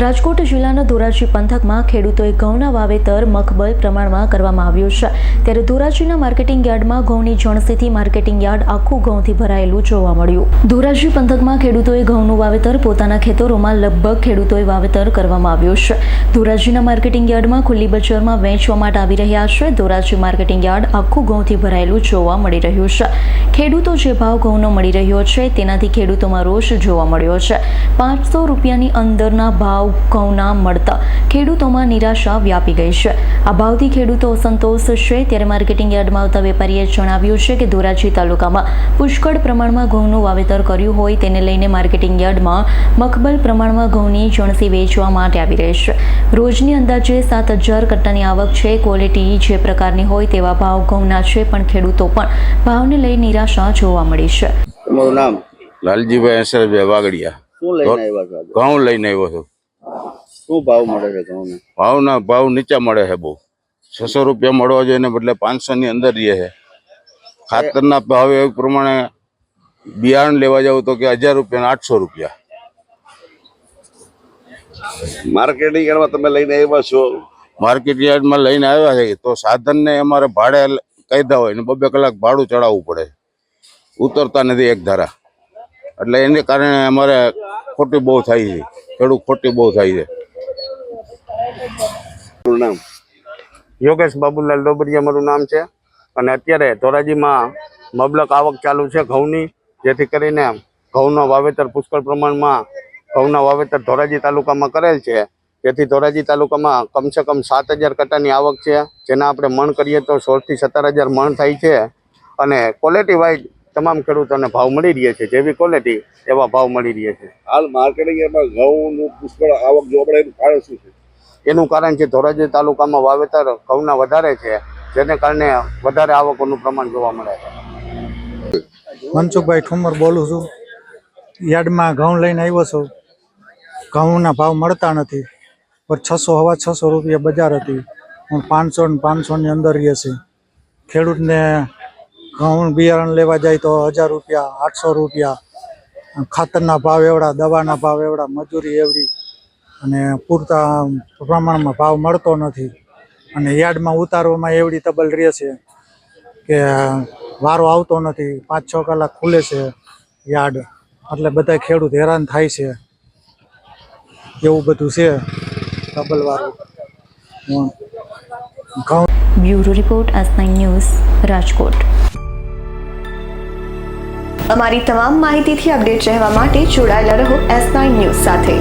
રાજકોટ જિલ્લાના ધોરાજી પંથકમાં ખેડૂતોએ ઘઉંના વાવેતર મખબલ પ્રમાણમાં કરવામાં આવ્યું છે, ત્યારે ધોરાજીના માર્કેટિંગ યાર્ડમાં ઘઉંની જણસીથી માર્કેટિંગ યાર્ડ આખું ઘઉંથી ભરાયેલું જોવા મળ્યું। ધોરાજી પંથકમાં ખેડૂતોએ ઘઉંનું વાવેતર પોતાના ખેતરોમાં લગભગ ખેડૂતોએ વાવેતર કરવામાં આવ્યું છે। ધોરાજીના માર્કેટિંગ યાર્ડમાં ખુલ્લી બજારમાં વેચવા માટે આવી રહ્યા છે। ધોરાજી માર્કેટિંગ યાર્ડ આખું ઘઉંથી ભરાયેલું જોવા મળી રહ્યું છે। ખેડૂતો જે ભાવ ઘઉંનો મળી રહ્યો છે તેનાથી ખેડૂતોમાં રોષ જોવા મળ્યો છે। 500 રૂપિયાની અંદરના ભાવ ઘઉંના મળતા ખેડૂતોમાં નિરાશા વ્યાપી ગઈ છે। આ ભાવથી ખેડૂતો અસંતોષ છે, ત્યારે માર્કેટિંગ યાર્ડમાં આવતા વેપારીએ જણાવ્યું છે કે ધોરાજી તાલુકામાં પુષ્કળ પ્રમાણમાં ઘઉંનું વાવેતર કર્યું હોય તેને લઈને માર્કેટિંગ યાર્ડમાં મખબલ પ્રમાણમાં ઘઉંની જણસી વેચવા માટે આવી રહી છે। રોજની અંદાજે 7000 કટ્ટાની આવક છે। ક્વોલિટી જે પ્રકારની હોય તેવા ભાવ ઘઉંના છે, પણ ખેડૂતો પણ ભાવને લઈ નિરાશા જોવા મળી છે। તમારું નામ? લાલજીભાઈ હસરભાઈ વાગડિયા। શું લઈને આવ્યા છો? ઘઉં લઈને આવ્યો છું। શું ભાવ મળે છે ઘઉંના? ભાવ નીચા મળે છે બહુ। 600 રૂપિયા મળવા જોઈએ ને બદલે 500 ની અંદર રહે છે। ખાતરના ભાવ એ પ્રમાણે બિયારણ લેવા જાવ તો કે 1000 રૂપિયા 800 રૂપિયા। માર્કેટિંગ યાર્ડમાં તમે લઈને આવ્યા છો? માર્કેટ યાર્ડમાં લઈને આવ્યા છે તો સાધનને અમારે ભાડે કાયદા હોય ને 2 કલાક ભાડું ચડાવવું પડે, ઉતરતા નથી એક ધારા, એટલે એને કારણે અમારે ખોટી બહુ થાય છે, ખેડૂત ખોટી બહુ થાય છે। નામ? યોગેશ બાબુલાલ ડોબરિયા મારું નામ છે, અને અત્યારે ધોરાજીમાં મબલક આવક ચાલુ છે ઘઉંની, જેથી કરીને ઘઉંનો વાવેતર પુષ્કળ પ્રમાણમાં ઘઉંના વાવેતર ધોરાજી તાલુકામાં કરેલ છે, જેથી ધોરાજી તાલુકામાં કમસે કમ 7000 કટ્ટાની આવક છે, જેના આપણે મણ કરીએ તો 16 થી 17000 મણ થાય છે। અને ક્વોલિટી વાઇઝ તમામ ખેડૂતોને ભાવ મળી રહ્યા છે, જેવી ક્વોલિટી એવા ભાવ મળી રહ્યા છે। હાલ માર્કેટિંગ યાર્ડમાં ઘઉંનું પુષ્કળ આવક જોવા મળે એનું કારણ શું છે? એનું કારણ છે ધોરાજી તાલુકામાં વાવેતર ઘઉંના વધારે છે, જેને કારણે વધારે આવકોનું પ્રમાણ જોવા મળે છે। મનસુખભાઈ ઠુમર બોલું છું। યાર્ડમાં ઘઉં લઈને આવ્યો છું। ઘઉંના ભાવ મળતા નથી, પણ 600 રૂપિયા બજાર હતી, પણ 500 ને 500 ની અંદર રહે છે। ખેડૂતને ઘઉં બિયારણ લેવા જાય તો 1000 રૂપિયા 800 રૂપિયા, ખાતરના ભાવ એવડા, દવાના ભાવ એવડા, મજૂરી એવડી, અને પૂરતા પ્રમાણમાં ભાવ મળતો નથી। અને યાર્ડમાં ઉતારવામાં એવડી તબલ રહે છે કે વારો આવતો નથી, 5-6 કલાક ખુલે છે યાર્ડ, એટલે બધા ખેડૂત હેરાન થાય છે, એવું બધું છે તબલવાળું ઘઉં। Bureau report S9 news, Rajkot. અમારી તમામ માહિતીથી અપડેટ રહેવા માટે જોડાયેલા રહો S9 ન્યૂઝ સાથે।